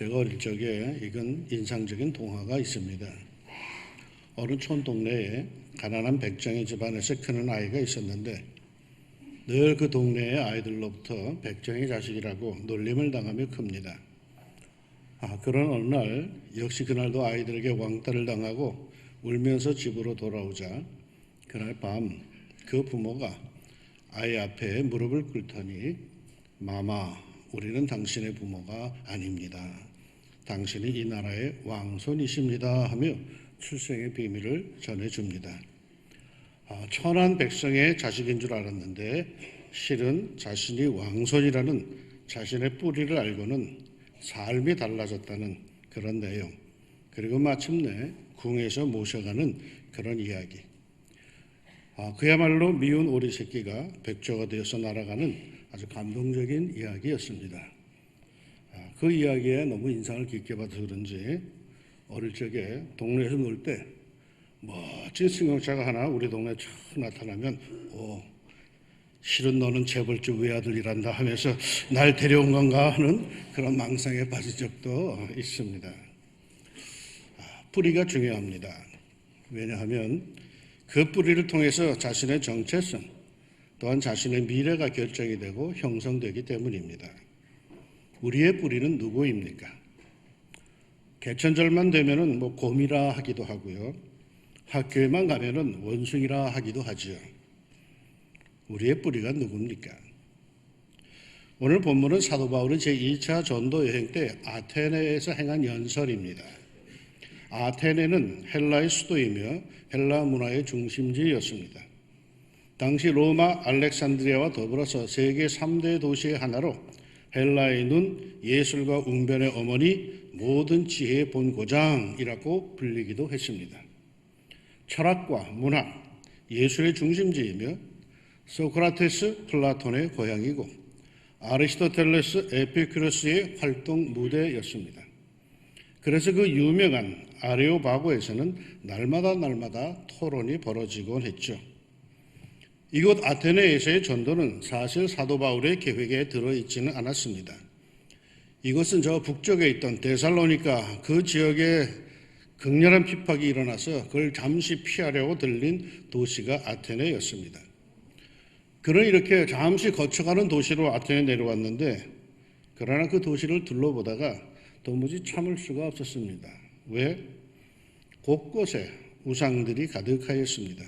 제가 어릴 적에 읽은 인상적인 동화가 있습니다. 어느 촌 동네에 가난한 백정의 집안에서 크는 아이가 있었는데 늘 그 동네의 아이들로부터 백정의 자식이라고 놀림을 당하며 큽니다. 그런 어느 날 역시 그날도 아이들에게 왕따를 당하고 울면서 집으로 돌아오자 그날 밤 그 부모가 아이 앞에 무릎을 꿇더니 마마, 우리는 당신의 부모가 아닙니다. 당신이 이 나라의 왕손이십니다 하며 출생의 비밀을 전해줍니다. 천한 백성의 자식인 줄 알았는데 실은 자신이 왕손이라는 자신의 뿌리를 알고는 삶이 달라졌다는 그런 내용, 그리고 마침내 궁에서 모셔가는 그런 이야기. 그야말로 미운 오리 새끼가 백조가 되어서 날아가는 아주 감동적인 이야기였습니다. 그 이야기에 너무 인상을 깊게 받아서 그런지 어릴 적에 동네에서 놀 때 멋진 승용차가 하나 우리 동네에 촥 나타나면 실은 너는 재벌집 외아들이란다 하면서 날 데려온 건가 하는 그런 망상에 빠진 적도 있습니다. 뿌리가 중요합니다. 왜냐하면 그 뿌리를 통해서 자신의 정체성 또한 자신의 미래가 결정이 되고 형성되기 때문입니다. 우리의 뿌리는 누구입니까? 개천절만 되면은 곰이라 하기도 하고요. 학교에만 가면은 원숭이라 하기도 하지요. 우리의 뿌리가 누굽니까? 오늘 본문은 사도 바울이 제2차 전도 여행 때 아테네에서 행한 연설입니다. 아테네는 헬라의 수도이며 헬라 문화의 중심지였습니다. 당시 로마 알렉산드리아와 더불어서 세계 3대 도시의 하나로 헬라의 눈, 예술과 웅변의 어머니, 모든 지혜의 본고장이라고 불리기도 했습니다. 철학과 문학, 예술의 중심지이며 소크라테스, 플라톤의 고향이고 아리스토텔레스, 에피큐로스의 활동 무대였습니다. 그래서 그 유명한 아레오바고에서는 날마다 토론이 벌어지곤 했죠. 이곳 아테네에서의 전도는 사실 사도 바울의 계획에 들어있지는 않았습니다. 이것은 저 북쪽에 있던 데살로니가 그 지역에 극렬한 핍박이 일어나서 그걸 잠시 피하려고 들린 도시가 아테네였습니다. 그는 이렇게 잠시 거쳐가는 도시로 아테네 내려왔는데 그러나 그 도시를 둘러보다가 도무지 참을 수가 없었습니다. 왜? 곳곳에 우상들이 가득하였습니다.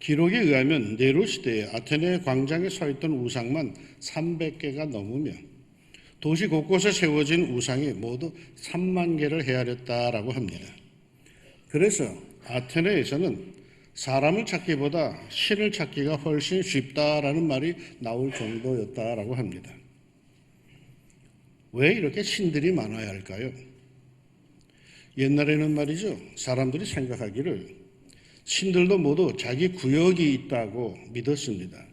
기록에 의하면 네로 시대에 아테네 광장에 서 있던 우상만 300개가 넘으며 도시 곳곳에 세워진 우상이 모두 3만 개를 헤아렸다라고 합니다. 그래서 아테네에서는 사람을 찾기보다 신을 찾기가 훨씬 쉽다라는 말이 나올 정도였다라고 합니다. 왜 이렇게 신들이 많아야 할까요? 옛날에는 말이죠, 사람들이 생각하기를 신들도 모두 자기 구역이 있다고 믿었습니다.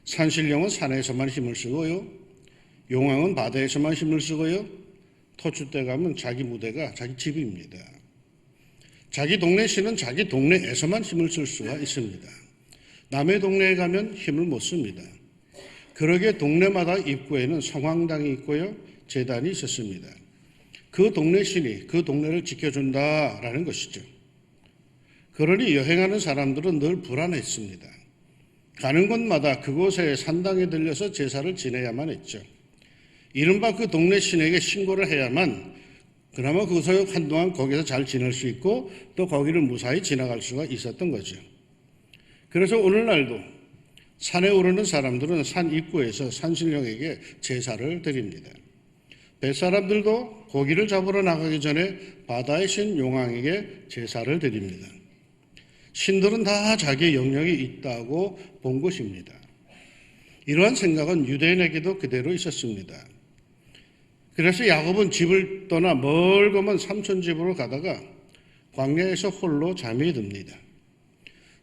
산신령은 산에서만 힘을 쓰고요, 용왕은 바다에서만 힘을 쓰고요, 터줏대 감은 자기 무대가 자기 집입니다. 자기 동네 신은 자기 동네에서만 힘을 쓸 수가 있습니다. 남의 동네에 가면 힘을 못 씁니다. 그러게 동네마다 입구에는 성황당이 있고요, 제단이 있었습니다. 그 동네 신이 그 동네를 지켜준다라는 것이죠. 그러니 여행하는 사람들은 늘 불안했습니다. 가는 곳마다 그곳에 산당에 들려서 제사를 지내야만 했죠. 이른바 그 동네 신에게 신고를 해야만 그나마 그곳에 한동안 거기서 잘 지낼 수 있고 또 거기를 무사히 지나갈 수가 있었던 거죠. 그래서 오늘날도 산에 오르는 사람들은 산 입구에서 산신령에게 제사를 드립니다. 뱃사람들도 고기를 잡으러 나가기 전에 바다의 신 용왕에게 제사를 드립니다. 신들은 다 자기의 영역이 있다고 본 것입니다. 이러한 생각은 유대인에게도 그대로 있었습니다. 그래서 야곱은 집을 떠나 멀고 먼 삼촌 집으로 가다가 광야에서 홀로 잠이 듭니다.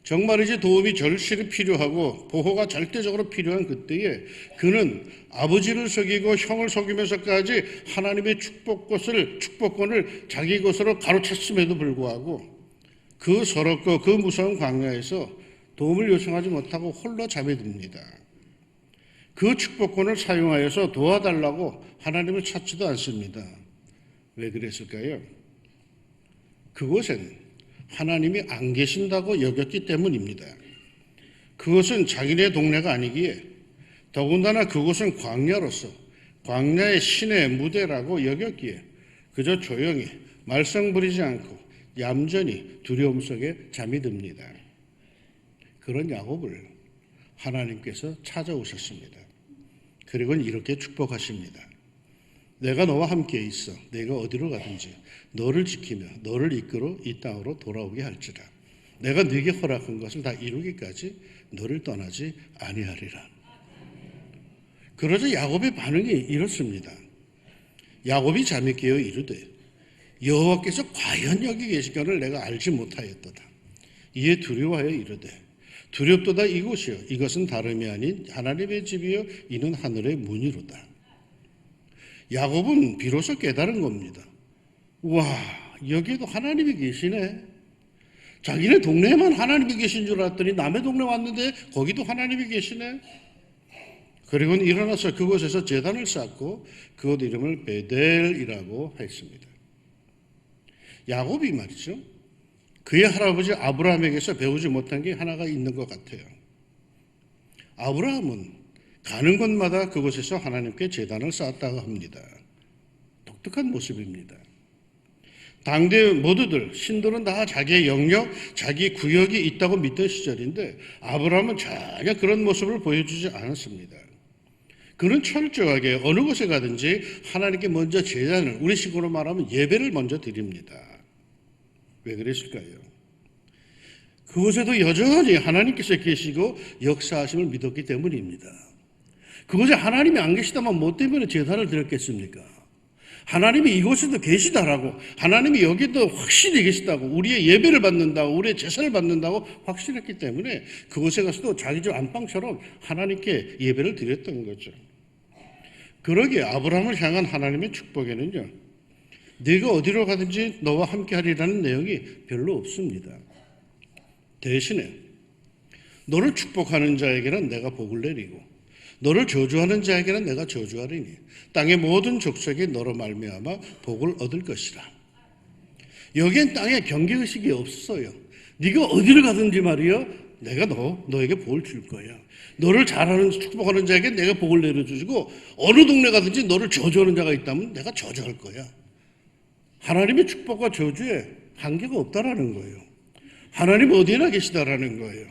정말이지 도움이 절실히 필요하고 보호가 절대적으로 필요한 그때에 그는 아버지를 속이고 형을 속이면서까지 하나님의 축복권을 자기 것으로 가로챘음에도 불구하고 그 서럽고 그 무서운 광야에서 도움을 요청하지 못하고 홀로 잠이 듭니다. 그 축복권을 사용하여서 도와달라고 하나님을 찾지도 않습니다. 왜 그랬을까요? 그곳엔 하나님이 안 계신다고 여겼기 때문입니다. 그것은 자기네 동네가 아니기에, 더군다나 그곳은 광야로서 광야의 신의 무대라고 여겼기에 그저 조용히 말썽 부리지 않고 얌전히 두려움 속에 잠이 듭니다. 그런 야곱을 하나님께서 찾아오셨습니다. 그리고는 이렇게 축복하십니다. 내가 너와 함께 있어. 내가 어디로 가든지 너를 지키며 너를 이끌어 이 땅으로 돌아오게 할지라. 내가 네게 허락한 것을 다 이루기까지 너를 떠나지 아니하리라. 그러자 야곱의 반응이 이렇습니다. 야곱이 잠이 깨어 이르되 여호와께서 과연 여기 계시거를 내가 알지 못하였도다. 이에 두려워하여 이르되 두렵도다 이곳이요 이것은 다름이 아닌 하나님의 집이요 이는 하늘의 문이로다. 야곱은 비로소 깨달은 겁니다. 와, 여기에도 하나님이 계시네. 자기네 동네에만 하나님이 계신 줄 알았더니 남의 동네 왔는데 거기도 하나님이 계시네. 그리고는 일어나서 그곳에서 제단을 쌓고 그곳 이름을 베델이라고 했습니다. 야곱이 말이죠. 그의 할아버지 아브라함에게서 배우지 못한 게 하나가 있는 것 같아요. 아브라함은 가는 곳마다 그곳에서 하나님께 제단을 쌓았다고 합니다. 독특한 모습입니다. 당대 모두들, 신들은 다 자기의 영역, 자기 구역이 있다고 믿던 시절인데 아브라함은 전혀 그런 모습을 보여주지 않았습니다. 그는 철저하게 어느 곳에 가든지 하나님께 먼저 제단을, 우리 식으로 말하면 예배를 먼저 드립니다. 왜 그랬을까요? 그곳에도 여전히 하나님께서 계시고 역사하심을 믿었기 때문입니다. 그곳에 하나님이 안 계시다면 뭐 때문에 제단을 드렸겠습니까? 하나님이 이곳에도 계시다라고, 하나님이 여기도 확실히 계시다고, 우리의 예배를 받는다고, 우리의 제사를 받는다고 확실했기 때문에 그곳에 가서도 자기 집 안방처럼 하나님께 예배를 드렸던 거죠. 그러기에 아브라함을 향한 하나님의 축복에는요, 네가 어디로 가든지 너와 함께 하리라는 내용이 별로 없습니다. 대신에 너를 축복하는 자에게는 내가 복을 내리고 너를 저주하는 자에게는 내가 저주하리니 땅의 모든 족속이 너로 말미암아 복을 얻을 것이라. 여기엔 땅에 경계의식이 없어요. 네가 어디를 가든지 말이요, 내가 너에게 복을 줄 거야. 너를 잘하는 축복하는 자에게 내가 복을 내려주시고 어느 동네 가든지 너를 저주하는 자가 있다면 내가 저주할 거야. 하나님의 축복과 저주에 한계가 없다라는 거예요. 하나님 어디에나 계시다라는 거예요.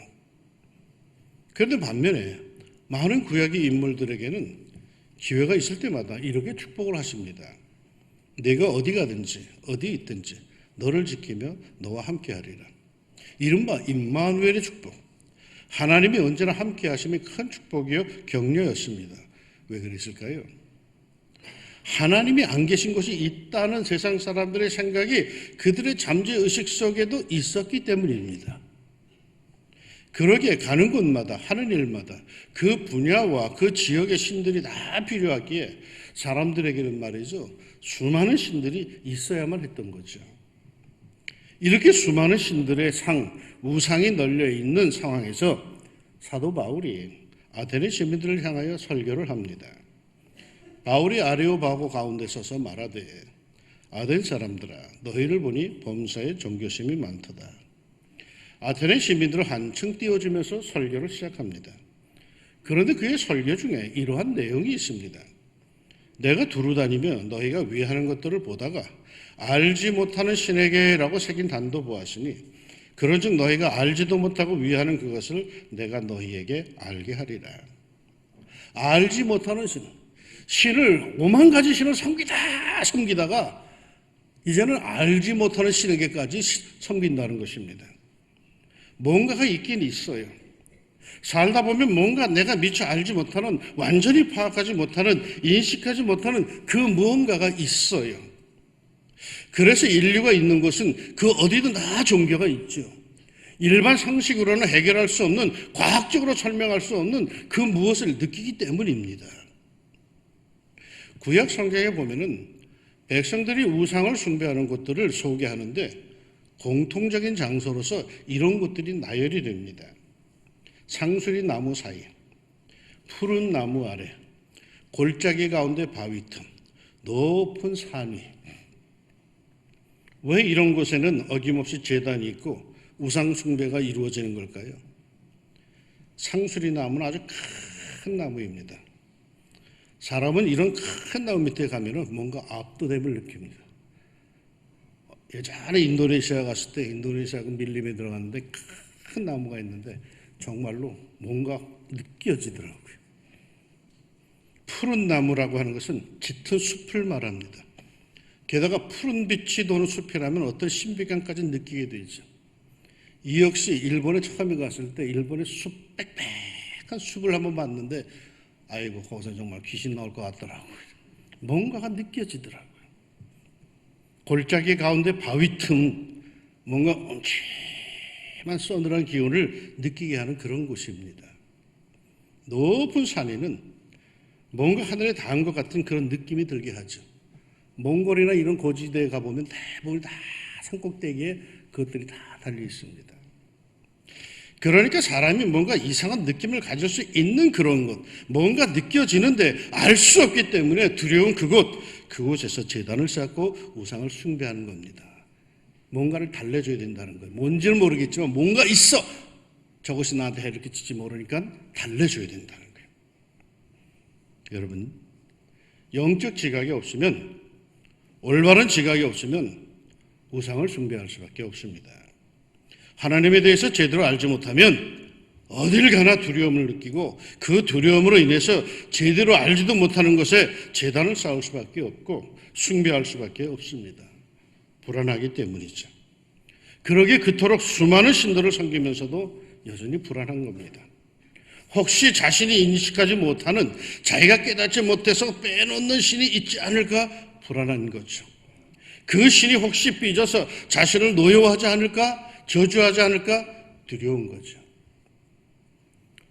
그런데 반면에 많은 구약의 인물들에게는 기회가 있을 때마다 이렇게 축복을 하십니다. 내가 어디 가든지 어디 있든지 너를 지키며 너와 함께 하리라. 이른바 임마누엘의 축복. 하나님이 언제나 함께 하심이 큰 축복이요 격려였습니다. 왜 그랬을까요? 하나님이 안 계신 곳이 있다는 세상 사람들의 생각이 그들의 잠재의식 속에도 있었기 때문입니다. 그러기에 가는 곳마다 하는 일마다 그 분야와 그 지역의 신들이 다 필요하기에 사람들에게는 말이죠, 수많은 신들이 있어야만 했던 거죠. 이렇게 수많은 신들의 우상이 널려 있는 상황에서 사도 바울이 아테네 시민들을 향하여 설교를 합니다. 바울이 아레오바고 가운데 서서 말하되 아덴 사람들아 너희를 보니 범사에 종교심이 많도다. 아테네 시민들은 한층 띄워주면서 설교를 시작합니다. 그런데 그의 설교 중에 이러한 내용이 있습니다. 내가 두루다니며 너희가 위하는 것들을 보다가 알지 못하는 신에게라고 새긴 단도 보았으니 그런즉 너희가 알지도 못하고 위하는 그것을 내가 너희에게 알게 하리라. 알지 못하는 신을 5만 가지 신을 섬기다가 이제는 알지 못하는 신에게까지 섬긴다는 것입니다. 뭔가가 있긴 있어요. 살다 보면 뭔가 내가 미처 알지 못하는, 완전히 파악하지 못하는, 인식하지 못하는 그 무언가가 있어요. 그래서 인류가 있는 곳은 그 어디든 다 종교가 있죠. 일반 상식으로는 해결할 수 없는, 과학적으로 설명할 수 없는 그 무엇을 느끼기 때문입니다. 구약 성경에 보면은 백성들이 우상을 숭배하는 곳들을 소개하는데 공통적인 장소로서 이런 곳들이 나열이 됩니다. 상수리 나무 사이, 푸른 나무 아래, 골짜기 가운데 바위 틈, 높은 산 위, 왜 이런 곳에는 어김없이 제단이 있고 우상 숭배가 이루어지는 걸까요? 상수리 나무는 아주 큰 나무입니다. 사람은 이런 큰 나무 밑에 가면은 뭔가 압도됨을 느낍니다. 예전에 인도네시아 갔을 때 인도네시아 밀림에 들어갔는데 큰 나무가 있는데 정말로 뭔가 느껴지더라고요. 푸른 나무라고 하는 것은 짙은 숲을 말합니다. 게다가 푸른 빛이 도는 숲이라면 어떤 신비감까지 느끼게 되죠. 이 역시 일본에 처음에 갔을 때 일본의 숲, 빽빽한 숲을 한번 봤는데 아이고 거기서 정말 귀신 나올 것 같더라고요. 뭔가가 느껴지더라고요. 골짜기 가운데 바위 틈, 뭔가 엄청난 서늘한 기운을 느끼게 하는 그런 곳입니다. 높은 산에는 뭔가 하늘에 닿은 것 같은 그런 느낌이 들게 하죠. 몽골이나 이런 고지대에 가보면 대부분 다 산꼭대기에 그것들이 다 달려 있습니다. 그러니까 사람이 뭔가 이상한 느낌을 가질 수 있는 그런 곳, 뭔가 느껴지는데 알 수 없기 때문에 두려운 그곳에서 제단을 쌓고 우상을 숭배하는 겁니다. 뭔가를 달래줘야 된다는 거예요. 뭔지는 모르겠지만 뭔가 있어. 저것이 나한테 해를 끼칠지 모르니까 달래줘야 된다는 거예요. 여러분, 영적 지각이 없으면, 올바른 지각이 없으면 우상을 숭배할 수밖에 없습니다. 하나님에 대해서 제대로 알지 못하면 어딜 가나 두려움을 느끼고 그 두려움으로 인해서 제대로 알지도 못하는 것에 제단을 쌓을 수밖에 없고 숭배할 수밖에 없습니다. 불안하기 때문이죠. 그러기에 그토록 수많은 신들을 섬기면서도 여전히 불안한 겁니다. 혹시 자신이 인식하지 못하는, 자기가 깨닫지 못해서 빼놓는 신이 있지 않을까 불안한 거죠. 그 신이 혹시 삐져서 자신을 노여워하지 않을까, 저주하지 않을까 두려운 거죠.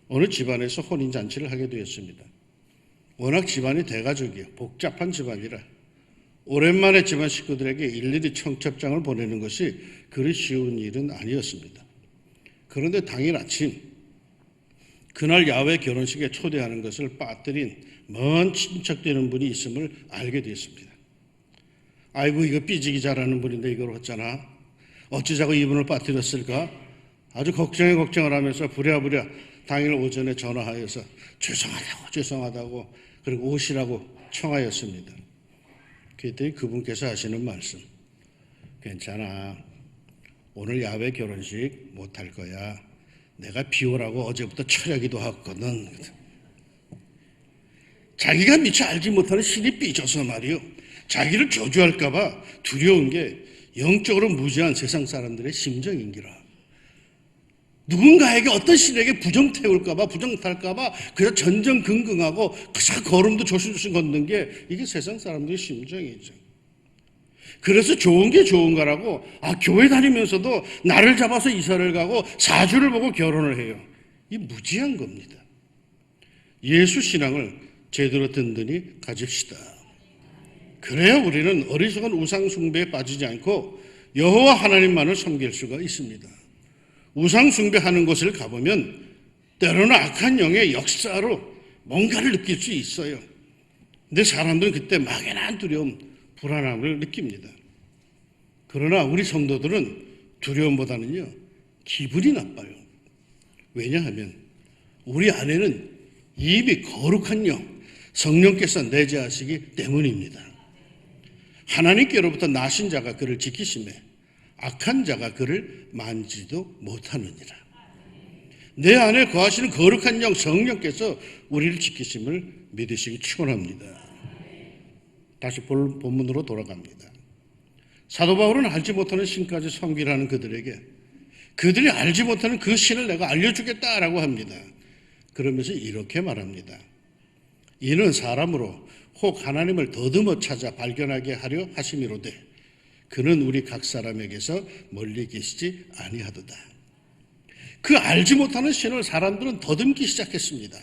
어느 집안에서 혼인잔치를 하게 되었습니다. 워낙 집안이 대가족이에요. 복잡한 집안이라 오랜만에 집안 식구들에게 일일이 청첩장을 보내는 것이 그리 쉬운 일은 아니었습니다. 그런데 당일 아침 그날 야외 결혼식에 초대하는 것을 빠뜨린 먼 친척 되는 분이 있음을 알게 됐습니다. 아이고 이거 삐지기 잘하는 분인데 이걸 어쩌나, 어찌자고 이분을 빠뜨렸을까, 아주 걱정을 하면서 부랴부랴 당일 오전에 전화하여서 죄송하다고 그리고 오시라고 청하였습니다. 그랬더니 그분께서 하시는 말씀, 괜찮아, 오늘 야외 결혼식 못할 거야. 내가 비오라고 어제부터 철야기도 하거든. 자기가 미처 알지 못하는 신이 삐져서 말이요, 자기를 저주할까 봐 두려운 게 영적으로 무지한 세상 사람들의 심정인기라. 누군가에게 어떤 신에게 부정 태울까 봐, 부정 탈까 봐 그저 전전긍긍하고 그저 걸음도 조심조심 걷는 게 이게 세상 사람들의 심정이죠. 그래서 좋은 게 좋은가라고 교회 다니면서도 나를 잡아서 이사를 가고 사주를 보고 결혼을 해요. 이 무지한 겁니다. 예수 신앙을 제대로 든든히 가집시다. 그래야 우리는 어리석은 우상 숭배에 빠지지 않고 여호와 하나님만을 섬길 수가 있습니다. 우상 숭배하는 곳을 가보면 때로는 악한 영의 역사로 뭔가를 느낄 수 있어요. 근데 사람들은 그때 막연한 두려움, 불안함을 느낍니다. 그러나 우리 성도들은 두려움보다는요, 기분이 나빠요. 왜냐하면 우리 안에는 이미 거룩한 영, 성령께서 내재하시기 때문입니다. 하나님께로부터 나신 자가 그를 지키시매 악한 자가 그를 만지도 못하느니라. 내 안에 거하시는 거룩한 영 성령께서 우리를 지키심을 믿으시기 축원합니다. 다시 본문으로 돌아갑니다. 사도 바울은 알지 못하는 신까지 섬기라는 그들에게 그들이 알지 못하는 그 신을 내가 알려주겠다라고 합니다. 그러면서 이렇게 말합니다. 이는 사람으로 혹 하나님을 더듬어 찾아 발견하게 하려 하심이로되 그는 우리 각 사람에게서 멀리 계시지 아니하도다. 그 알지 못하는 신을 사람들은 더듬기 시작했습니다.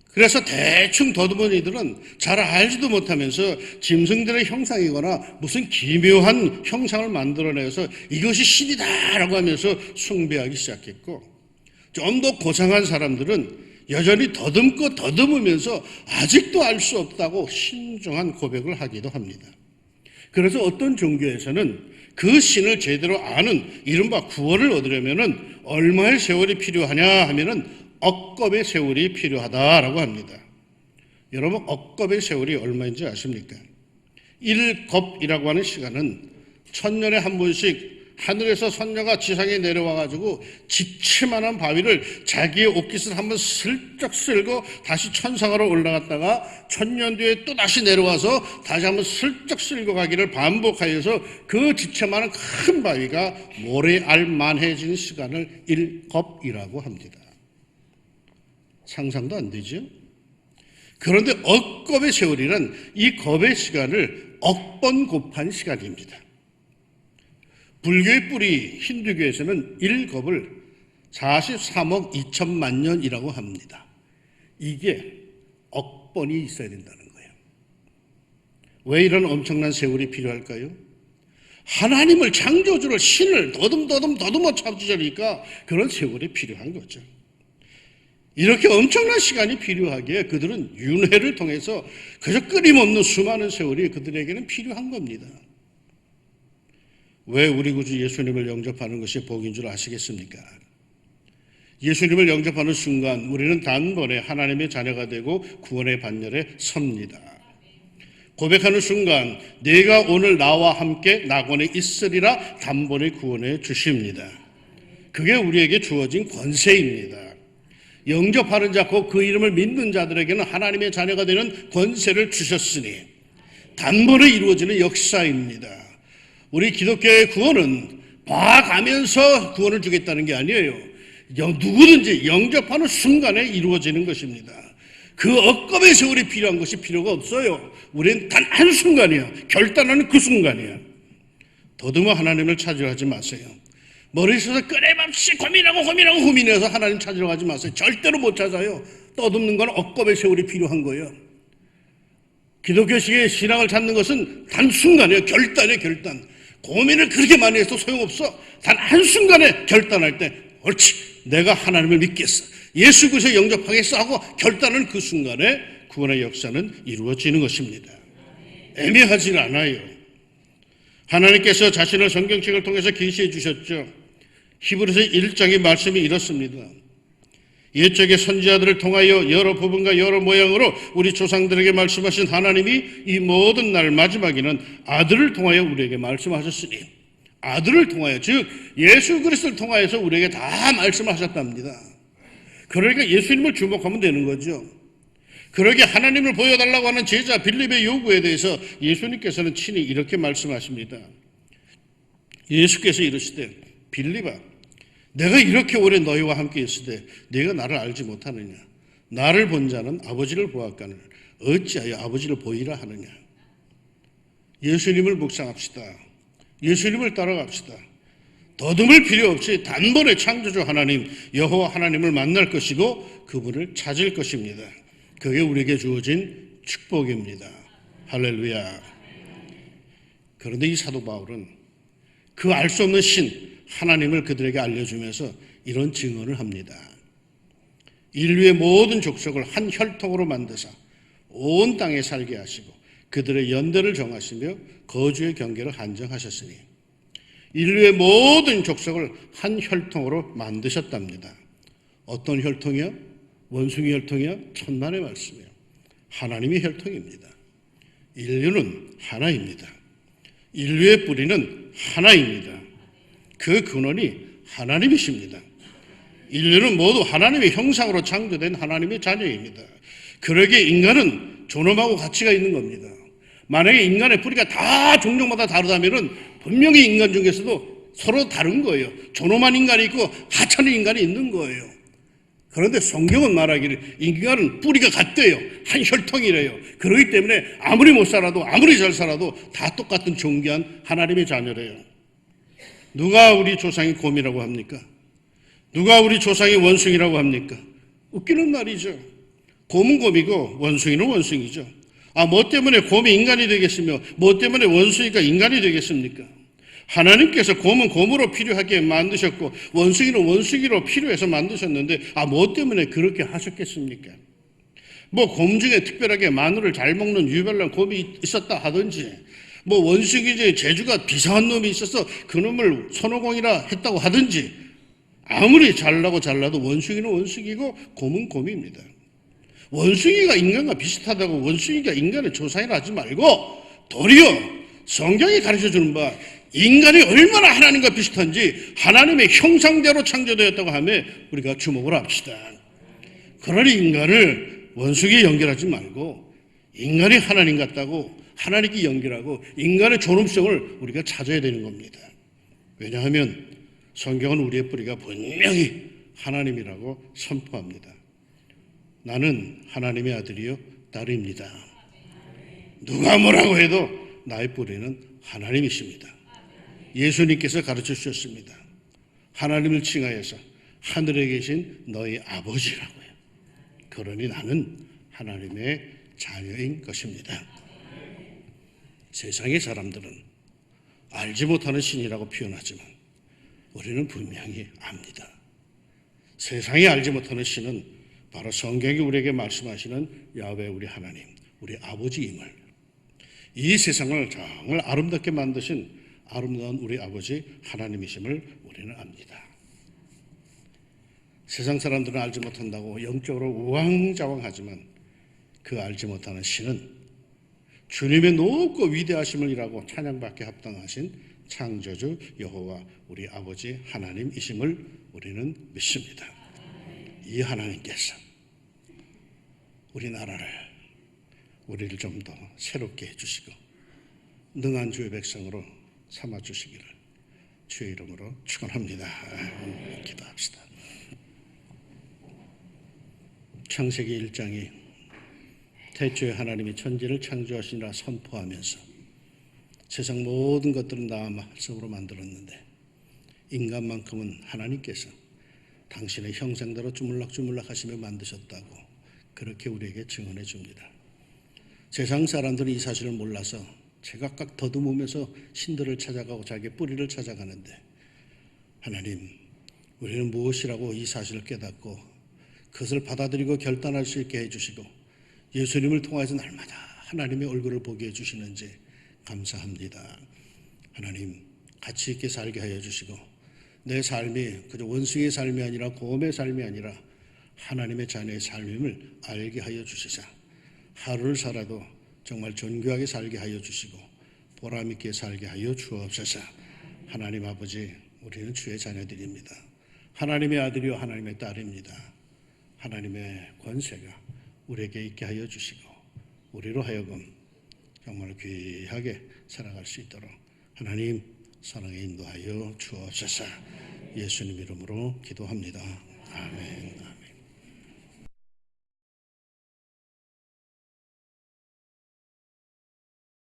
그래서 대충 더듬은 이들은 잘 알지도 못하면서 짐승들의 형상이거나 무슨 기묘한 형상을 만들어내서 이것이 신이다라고 하면서 숭배하기 시작했고, 좀 더 고상한 사람들은 여전히 더듬고 더듬으면서 아직도 알 수 없다고 신중한 고백을 하기도 합니다. 그래서 어떤 종교에서는 그 신을 제대로 아는 이른바 구원을 얻으려면은 얼마의 세월이 필요하냐 하면은 억겁의 세월이 필요하다라고 합니다. 여러분, 억겁의 세월이 얼마인지 아십니까? 1겁이라고 하는 시간은 1000년에 한 번씩 하늘에서 선녀가 지상에 내려와가지고 지치만한 바위를 자기의 옷깃을 한번 슬쩍 쓸고 다시 천상으로 올라갔다가 1000년 뒤에 또 다시 내려와서 다시 한번 슬쩍 쓸고 가기를 반복하여서 그 지체만한 큰 바위가 모래알만해진 시간을 1겁이라고 합니다. 상상도 안 되죠? 그런데 억겁의 세월이란 이 겁의 시간을 억번 곱한 시간입니다. 불교의 뿌리 힌두교에서는 1겁을 43억 2천만 년이라고 합니다. 이게 억번이 있어야 된다는 거예요. 왜 이런 엄청난 세월이 필요할까요? 하나님을 창조주를 신을 더듬어 찾으려니까 그런 세월이 필요한 거죠. 이렇게 엄청난 시간이 필요하기에 그들은 윤회를 통해서 그저 끊임없는 수많은 세월이 그들에게는 필요한 겁니다. 왜 우리 구주 예수님을 영접하는 것이 복인 줄 아시겠습니까? 예수님을 영접하는 순간 우리는 단번에 하나님의 자녀가 되고 구원의 반열에 섭니다. 고백하는 순간 내가 오늘 나와 함께 낙원에 있으리라 단번에 구원해 주십니다. 그게 우리에게 주어진 권세입니다. 영접하는 자, 그 이름을 믿는 자들에게는 하나님의 자녀가 되는 권세를 주셨으니 단번에 이루어지는 역사입니다. 우리 기독교의 구원은 봐가면서 구원을 주겠다는 게 아니에요. 누구든지 영접하는 순간에 이루어지는 것입니다. 그 억겁의 세월이 필요한 것이 필요가 없어요. 우리는 단 한순간이야. 결단하는 그 순간이야. 더듬어 하나님을 찾으려 하지 마세요. 머릿속에서 끊임없이 고민해서 하나님 찾으러 가지 마세요. 절대로 못 찾아요. 떠듬는 건 억겁의 세월이 필요한 거예요. 기독교식의 신앙을 찾는 것은 단순간이에요. 결단이에요, 결단. 고민을 그렇게 많이 해도 소용없어. 단 한순간에 결단할 때 옳지, 내가 하나님을 믿겠어, 예수 그리스도 영접하겠어 하고 결단은 그 순간에 구원의 역사는 이루어지는 것입니다. 애매하지 않아요. 하나님께서 자신을 성경책을 통해서 계시해 주셨죠. 히브리서 1장의 말씀이 이렇습니다. 옛적의 선지자들을 통하여 여러 부분과 여러 모양으로 우리 조상들에게 말씀하신 하나님이 이 모든 날 마지막에는 아들을 통하여 우리에게 말씀하셨으니, 아들을 통하여, 즉 예수 그리스도를 통하여서 우리에게 다 말씀하셨답니다. 그러니까 예수님을 주목하면 되는 거죠. 그러게 하나님을 보여달라고 하는 제자 빌립의 요구에 대해서 예수님께서는 친히 이렇게 말씀하십니다. 예수께서 이르시되 빌립아, 내가 이렇게 오래 너희와 함께 있을 때 네가 나를 알지 못하느냐? 나를 본 자는 아버지를 보았거늘 어찌하여 아버지를 보이라 하느냐? 예수님을 묵상합시다. 예수님을 따라갑시다. 더듬을 필요 없이 단번에 창조주 하나님, 여호와 하나님을 만날 것이고 그분을 찾을 것입니다. 그게 우리에게 주어진 축복입니다. 할렐루야. 그런데 이 사도 바울은 그 알 수 없는 신 하나님을 그들에게 알려주면서 이런 증언을 합니다. 인류의 모든 족속을 한 혈통으로 만드사 온 땅에 살게 하시고 그들의 연대를 정하시며 거주의 경계를 한정하셨으니, 인류의 모든 족속을 한 혈통으로 만드셨답니다. 어떤 혈통이요? 원숭이 혈통이요? 천만의 말씀이요. 하나님의 혈통입니다. 인류는 하나입니다. 인류의 뿌리는 하나입니다. 그 근원이 하나님이십니다. 인류는 모두 하나님의 형상으로 창조된 하나님의 자녀입니다. 그러기에 인간은 존엄하고 가치가 있는 겁니다. 만약에 인간의 뿌리가 다 종족마다 다르다면 분명히 인간 중에서도 서로 다른 거예요. 존엄한 인간이 있고 하찮은 인간이 있는 거예요. 그런데 성경은 말하기를 인간은 뿌리가 같대요. 한 혈통이래요. 그렇기 때문에 아무리 못 살아도 아무리 잘 살아도 다 똑같은 존귀한 하나님의 자녀래요. 누가 우리 조상이 곰이라고 합니까? 누가 우리 조상이 원숭이라고 합니까? 웃기는 말이죠. 곰은 곰이고 원숭이는 원숭이죠. 뭐 때문에 곰이 인간이 되겠으며 뭐 때문에 원숭이가 인간이 되겠습니까? 하나님께서 곰은 곰으로 필요하게 만드셨고 원숭이는 원숭이로 필요해서 만드셨는데 뭐 때문에 그렇게 하셨겠습니까? 곰 중에 특별하게 마늘을 잘 먹는 유별난 곰이 있었다 하든지, 뭐 원숭이제 제주가 비상한 놈이 있어서 그 놈을 손오공이라 했다고 하든지, 아무리 잘나도 원숭이는 원숭이고 곰은 곰입니다. 원숭이가 인간과 비슷하다고 원숭이가 인간을 조상이라 하지 말고 도리어 성경이 가르쳐주는 바 인간이 얼마나 하나님과 비슷한지 하나님의 형상대로 창조되었다고 하며 우리가 주목을 합시다. 그러니 인간을 원숭이에 연결하지 말고 인간이 하나님 같다고 하나님께 연결하고 인간의 존엄성을 우리가 찾아야 되는 겁니다. 왜냐하면 성경은 우리의 뿌리가 분명히 하나님이라고 선포합니다. 나는 하나님의 아들이요 딸입니다. 누가 뭐라고 해도 나의 뿌리는 하나님이십니다. 예수님께서 가르쳐 주셨습니다. 하나님을 칭하여서 하늘에 계신 너희 아버지라고요. 그러니 나는 하나님의 자녀인 것입니다. 세상의 사람들은 알지 못하는 신이라고 표현하지만 우리는 분명히 압니다. 세상이 알지 못하는 신은 바로 성경이 우리에게 말씀하시는 야훼 우리 하나님, 우리 아버지임을, 이 세상을 정말 아름답게 만드신 아름다운 우리 아버지 하나님이심을 우리는 압니다. 세상 사람들은 알지 못한다고 영적으로 우왕좌왕하지만 그 알지 못하는 신은 주님의 높고 위대하심을 일하고 찬양받게 합당하신 창조주 여호와 우리 아버지 하나님이심을 우리는 믿습니다. 이 하나님께서 우리를 좀 더 새롭게 해주시고 능한 주의 백성으로 삼아주시기를 주의 이름으로 축원합니다. 기도합시다. 창세기 1장이 태초에 하나님이 천지를 창조하시니라 선포하면서 세상 모든 것들은 다 말씀으로 만들었는데 인간만큼은 하나님께서 당신의 형상대로 주물럭주물럭 하시며 만드셨다고 그렇게 우리에게 증언해 줍니다. 세상 사람들은 이 사실을 몰라서 제각각 더듬으면서 신들을 찾아가고 자기의 뿌리를 찾아가는데, 하나님, 우리는 무엇이라고 이 사실을 깨닫고 그것을 받아들이고 결단할 수 있게 해주시고 예수님을 통해서 날마다 하나님의 얼굴을 보게 해주시는지 감사합니다. 하나님, 가치 있게 살게 하여 주시고 내 삶이 그저 원숭이의 삶이 아니라 곰의 삶이 아니라 하나님의 자녀의 삶임을 알게 하여 주시사 하루를 살아도 정말 존귀하게 살게 하여 주시고 보람 있게 살게 하여 주옵소서. 하나님 아버지, 우리는 주의 자녀들입니다. 하나님의 아들이요 하나님의 딸입니다. 하나님의 권세가 우리에게 있게 하여 주시고 우리로 하여금 정말 귀하게 살아갈 수 있도록 하나님 사랑에 인도하여 주옵소서. 예수님 이름으로 기도합니다. 아멘.